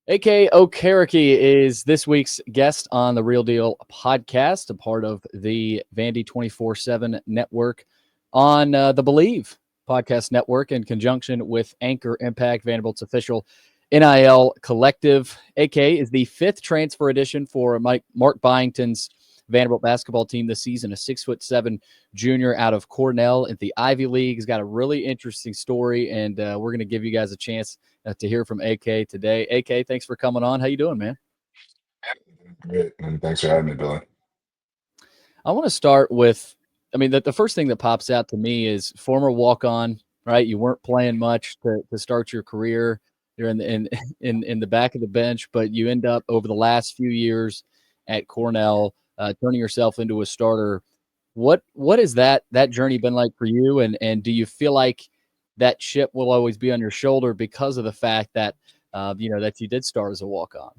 AK Okereke is this week's guest on the Real Deal podcast, a part of the Vandy 24/7 network on the Believe podcast network in conjunction with Anchor Impact, Vanderbilt's official NIL collective. AK is the fifth transfer edition for Mark Byington's Vanderbilt basketball team this season, a 6'7" junior out of Cornell at the Ivy League. He's got a really interesting story, and we're going to give you guys a chance to hear from AK today. AK, thanks for coming on. How you doing, man? Great, and thanks for having me, Billy. I want to start with, the first thing that pops out to me is former walk-on, right? You weren't playing much to start your career. You're in the back of the bench, but you end up over the last few years at Cornell, turning yourself into a starter. What has that journey been like for you? And do you feel like that chip will always be on your shoulder because of the fact that that you did start as a walk-on?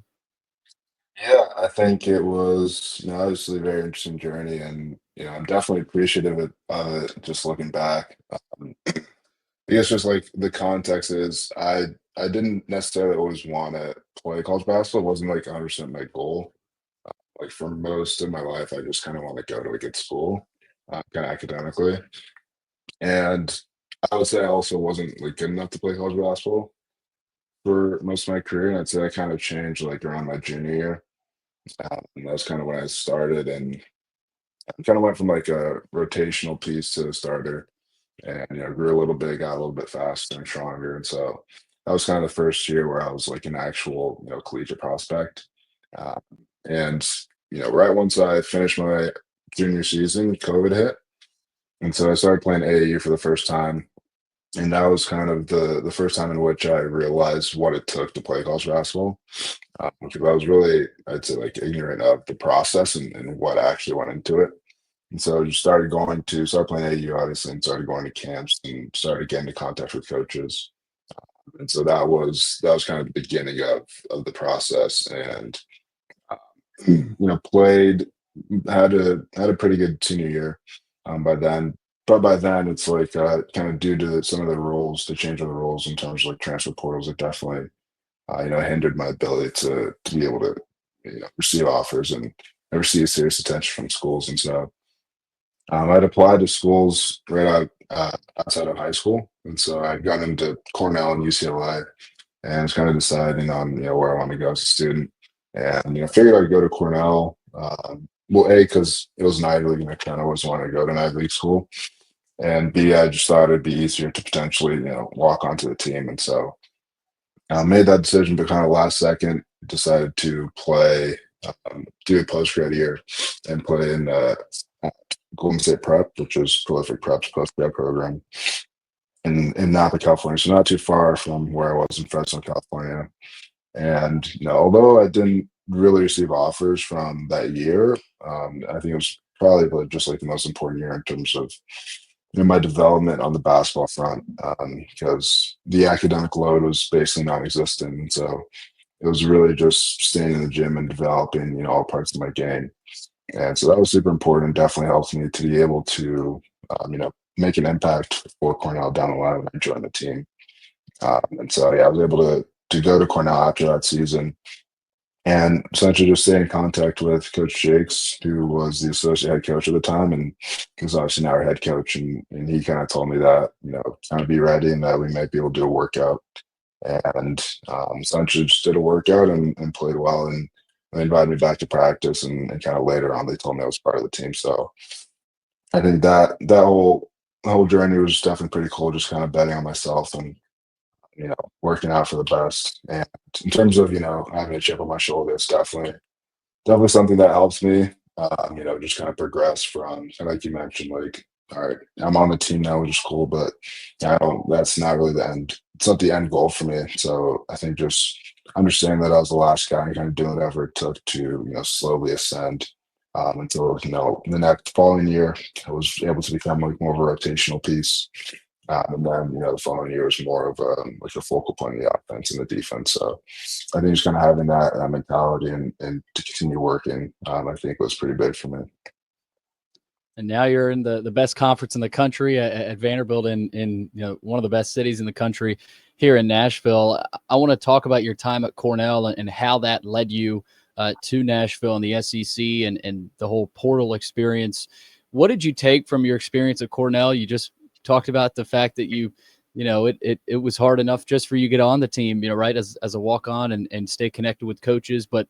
Yeah, I think it was, obviously a very interesting journey, and I'm definitely appreciative of it. Just looking back, I guess just like the context is, I didn't necessarily always want to play college basketball. It wasn't like 100% my goal. Like for most of my life, I just kind of want to go to a good school, kind of academically, and I would say I also wasn't like good enough to play college basketball for most of my career, and I'd say I kind of changed like around my junior year. And that was kind of when I started, and I kind of went from like a rotational piece to a starter, and grew a little bit, got a little bit faster and stronger, and so that was kind of the first year where I was like an actual collegiate prospect. Uh, and right once I finished my junior season, COVID hit, and so I started playing AAU for the first time, and that was kind of the first time in which I realized what it took to play college basketball. Because I was really, I'd say, like ignorant of the process and what actually went into it. And so I just started playing AU, obviously, and started going to camps and started getting into contact with coaches. And so that was kind of the beginning of the process. And uh, played, had a pretty good senior year by then. But by then, it's like kind of due to some of the rules, the change of the rules in terms of like transfer portals, it definitely hindered my ability to be able to receive offers and receive serious attention from schools. And so I'd applied to schools right outside of high school, and so I'd gone into Cornell and UCLA, and was kind of deciding on where I want to go as a student, and figured I'd go to Cornell. Well, A, because it was an Ivy League, and I kind of always wanted to go to an Ivy League school, and B, I just thought it'd be easier to potentially walk onto the team, and so made that decision, but kind of last second decided to do a post grad year and play in Golden State Prep, which is Prolific Prep's post grad program in Napa, California. So not too far from where I was in Fresno, California. And although I didn't really receive offers from that year, I think it was probably just like the most important year in terms of my development on the basketball front, because the academic load was basically non-existent, and so it was really just staying in the gym and developing all parts of my game. And so that was super important. Definitely helped me to be able to make an impact for Cornell down the line when I joined the team. And so yeah, I was able to go to Cornell after that season and essentially just stay in contact with Coach Jakes, who was the associate head coach at the time, and he's obviously now our head coach. And he kind of told me that, kind of be ready and that we might be able to do a workout. And essentially just did a workout and played well. And they invited me back to practice. And kind of later on, they told me I was part of the team. So I think that whole journey was definitely pretty cool, just kind of betting on myself and working out for the best. And in terms of, having a chip on my shoulder, it's definitely something that helps me, just kind of progress from, and like you mentioned, like, all right, I'm on the team now, which is cool, but that's not really the end. It's not the end goal for me. So I think just understanding that I was the last guy and kind of doing whatever it took to, slowly ascend until, the next following year, I was able to become like more of a rotational piece. And then, the following year was more of like a focal point of the offense and the defense. So I think just kind of having that mentality and to continue working, I think was pretty big for me. And now you're in the best conference in the country at Vanderbilt in one of the best cities in the country. here in Nashville. I want to talk about your time at Cornell and how that led you to Nashville and the SEC and the whole portal experience. What did you take from your experience at Cornell? You just talked about the fact that it was hard enough just for you to get on the team, right, as a walk on and stay connected with coaches. But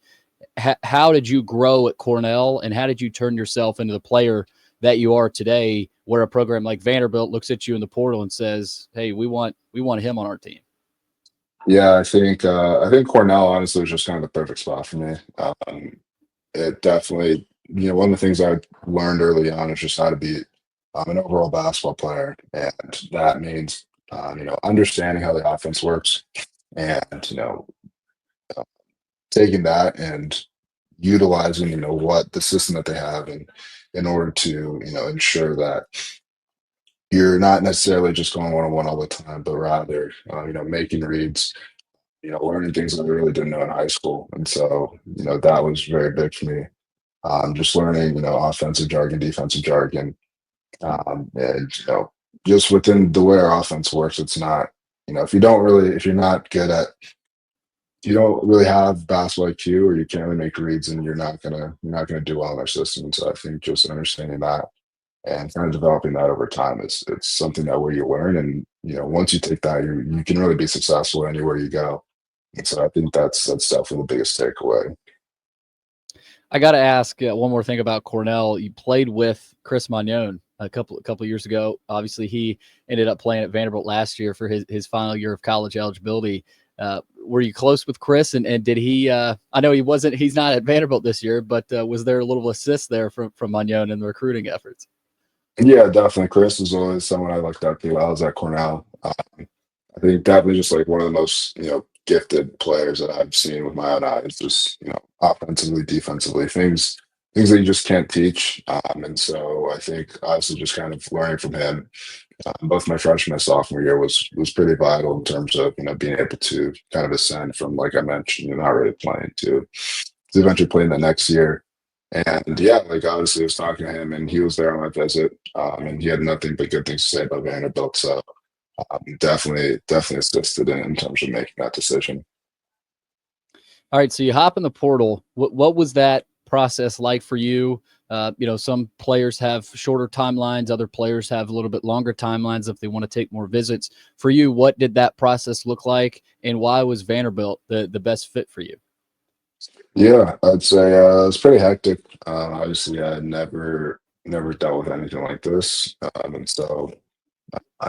how did you grow at Cornell, and how did you turn yourself into the player that you are today, where a program like Vanderbilt looks at you in the portal and says, "Hey, we want him on our team"? Yeah, I think Cornell honestly was just kind of the perfect spot for me. It definitely, one of the things I learned early on is just how to be an overall basketball player, and that means understanding how the offense works, and uh, taking that and utilizing what the system that they have, and in order to ensure that you're not necessarily just going one on one all the time, but rather making reads, learning things that I really didn't know in high school. And so, that was very big for me. Just learning, offensive jargon, defensive jargon, and just within the way our offense works, it's not, if you're not good at, you don't really have basketball IQ, or you can't really make reads, and you're not gonna do well in our system. And so I think just understanding that and kind of developing that over time is it's something that where you learn, and once you take that, you can really be successful anywhere you go. And so I think that's definitely the biggest takeaway. I got to ask one more thing about Cornell. You played with Chris Magnon a couple years ago. Obviously, he ended up playing at Vanderbilt last year for his final year of college eligibility. Were you close with Chris? And did he? I know he's not at Vanderbilt this year, but was there a little assist there from Magnon in the recruiting efforts? Yeah, definitely. Chris is always someone I looked up to while I was at Cornell. I think definitely just like one of the most gifted players that I've seen with my own eyes. Just offensively, defensively, things that you just can't teach. And so I think obviously just kind of learning from him, both my freshman and sophomore year was pretty vital in terms of being able to kind of ascend from, like I mentioned, not really playing to eventually playing the next year. And yeah, like obviously I was talking to him, and he was there on my visit, and he had nothing but good things to say about Vanderbilt. So definitely assisted in terms of making that decision. All right, so you hop in the portal. What was that process like for you? Some players have shorter timelines, other players have a little bit longer timelines if they want to take more visits. For you, what did that process look like, and why was Vanderbilt the best fit for you? Yeah, I'd say it's pretty hectic. Obviously, I never dealt with anything like this, and so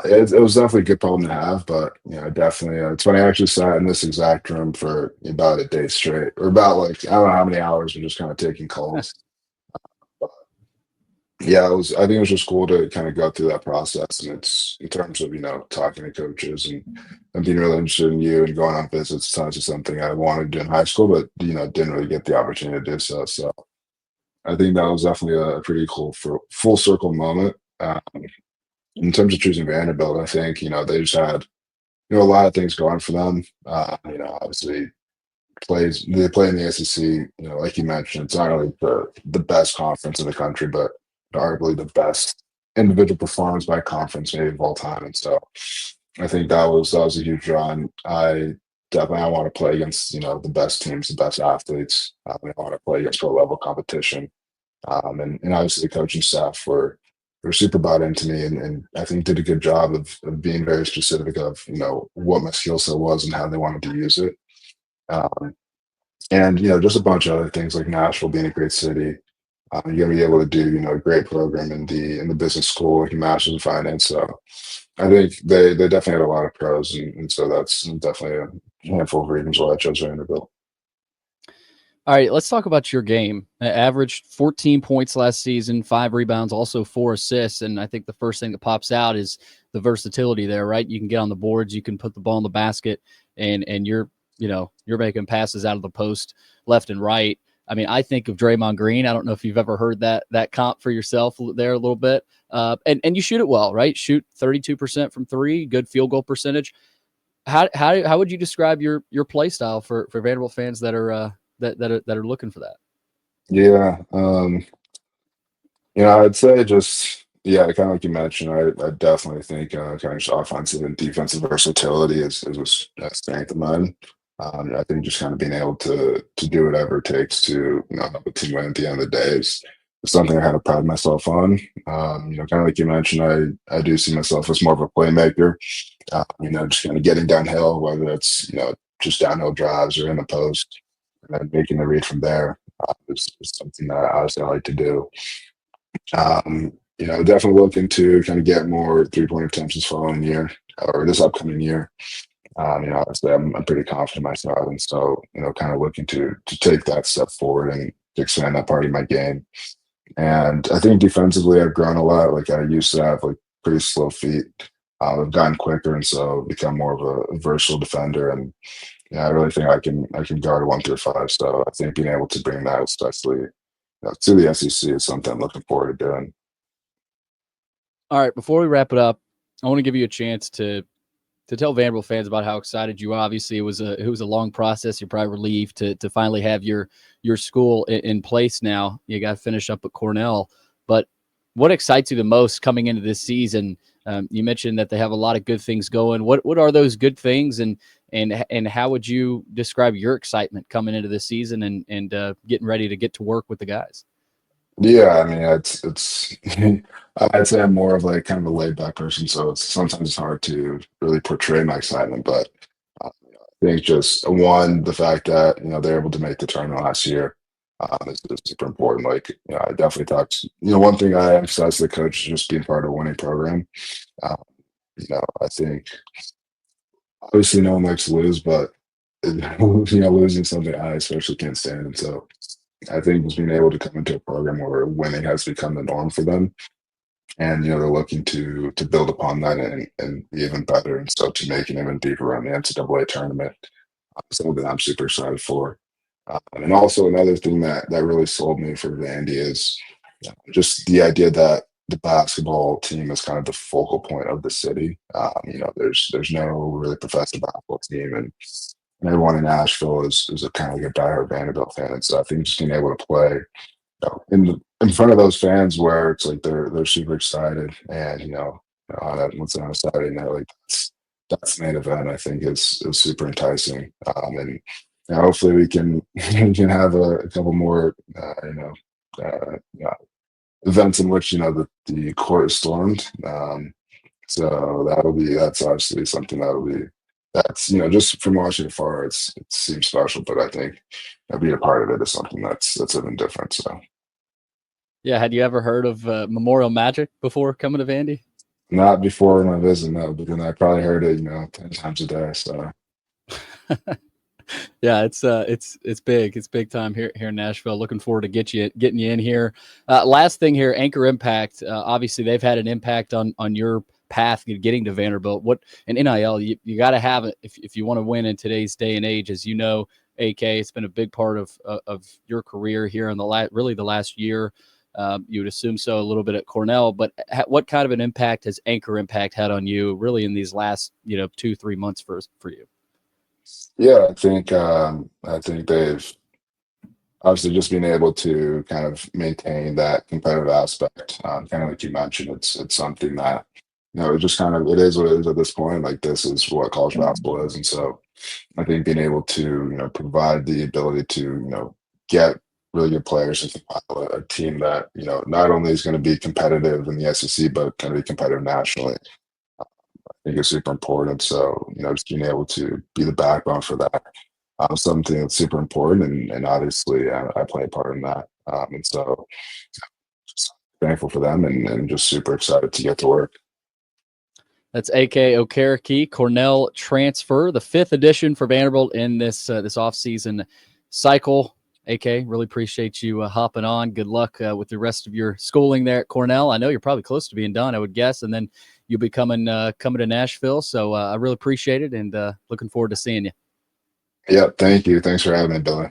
it was definitely a good problem to have. But definitely, it's funny. I actually sat in this exact room for about a day straight, or about like I don't know how many hours. We're just kind of taking calls. Yeah, I think it was just cool to kind of go through that process, and it's in terms of talking to coaches, and being really interested in you and going on visits. It's not just something I wanted to do in high school, but didn't really get the opportunity to do so. So I think that was definitely a pretty cool for full circle moment. In terms of choosing Vanderbilt, I think they just had a lot of things going for them. Obviously they play in the SEC. Like you mentioned, it's not only the best conference in the country, but arguably the best individual performance by conference maybe of all time. And so I think that was a huge draw. And I want to play against the best teams, the best athletes. I want to play against pro level competition. And obviously the coaching staff were super bought into me, and I think did a good job of being very specific of what my skill set was and how they wanted to use it. Um, and just a bunch of other things like Nashville being a great city. You're gonna be able to do a great program in the business school, like a master's in finance. So I think they definitely had a lot of pros, and so that's definitely a handful of reasons why I chose Vanderbilt. All right, let's talk about your game. Averaged 14 points last season, 5 rebounds, also 4 assists. And I think the first thing that pops out is the versatility there, right? You can get on the boards, you can put the ball in the basket, and you're making passes out of the post left and right. I mean, I think of Draymond Green. I don't know if you've ever heard that comp for yourself there a little bit. And you shoot it well, right? Shoot 32% from three, good field goal percentage. How would you describe your play style for Vanderbilt fans that are looking for that? Yeah, I'd say just Yeah, kind of like you mentioned, I definitely think kind of just offensive and defensive versatility is a strength of mine. I think just kind of being able to do whatever it takes to help a team win at the end of the day is something I kind of pride myself on. Kind of like you mentioned, I do see myself as more of a playmaker. Just kind of getting downhill, whether it's just downhill drives or in the post, and then making the read from there is something that honestly I like to do. Definitely looking to kind of get more 3-point attempts this following year or this upcoming year. Obviously I'm pretty confident in myself, and so kind of looking to take that step forward and to expand that part of my game. And I think defensively I've grown a lot. Like I used to have like pretty slow feet. I've gotten quicker, and so become more of a versatile defender. And I really think I can guard 1 through 5. So I think being able to bring that, especially to the SEC, is something I'm looking forward to doing. All right, before we wrap it up, I want to give you a chance to tell Vanderbilt fans about how excited you are. Obviously, it was a long process. You're probably relieved to finally have your school in place now. You got to finish up at Cornell, but what excites you the most coming into this season? You mentioned that they have a lot of good things going. What are those good things, and how would you describe your excitement coming into this season and getting ready to get to work with the guys? Yeah, I mean, it's I'd say I'm more of like kind of a laid back person, so sometimes it's hard to really portray my excitement. But I think just one, the fact that they're able to make the tournament last year is super important. Like, I definitely talked. One thing I emphasize to the coach is just being part of a winning program. Um, I think obviously no one likes to lose, but losing something I especially can't stand. And so I think just being able to come into a program where winning has become the norm for them, and they're looking to build upon that and be even better, and so to make an even deeper run in the NCAA tournament, something I'm super excited for. And also another thing that really sold me for Vandy is just the idea that the basketball team is kind of the focal point of the city. There's no really professional basketball team, and everyone in Nashville is a kind of like a diehard Vanderbilt fan, and so I think just being able to play in front of those fans where it's like they're super excited, and once on a Saturday night, like that's the main event. I think is super enticing, and hopefully we can we can have a couple more events in which the court is stormed. So that's obviously something that's just from watching it far, it seems special, but I think being a part of it is something that's even different. So. Yeah, had you ever heard of Memorial Magic before coming to Vandy? Not before my visit, no, but then I probably heard it, 10 times a day. So Yeah, it's big. It's big time here in Nashville. Looking forward to getting you in here. Last thing here, Anchor Impact. Obviously, they've had an impact on your path getting to Vanderbilt. What an NIL you got to have it if you want to win in today's day and age. As you know, AK, it's been a big part of your career here in really the last year. You would assume so a little bit at Cornell, but what kind of an impact has Anchor Impact had on you really in these last 2-3 months for you? yeah, I think they've obviously just being able to kind of maintain that competitive aspect. Kind of like you mentioned, it's something that it just kind of it is what it is at this point. Like this is what college basketball is, and so I think being able to provide the ability to get really good players and compile a team that not only is going to be competitive in the SEC but going to be competitive nationally. I think is super important. So just being able to be the backbone for that, something that's super important, and obviously I play a part in that. And so just thankful for them, and just super excited to get to work. That's AK Okereke, Cornell transfer, the 5th edition for Vanderbilt in this offseason cycle. AK, really appreciate you hopping on. Good luck with the rest of your schooling there at Cornell. I know you're probably close to being done, I would guess, and then you'll be coming to Nashville. So I really appreciate it, and looking forward to seeing you. Yeah, thank you. Thanks for having me, Billy.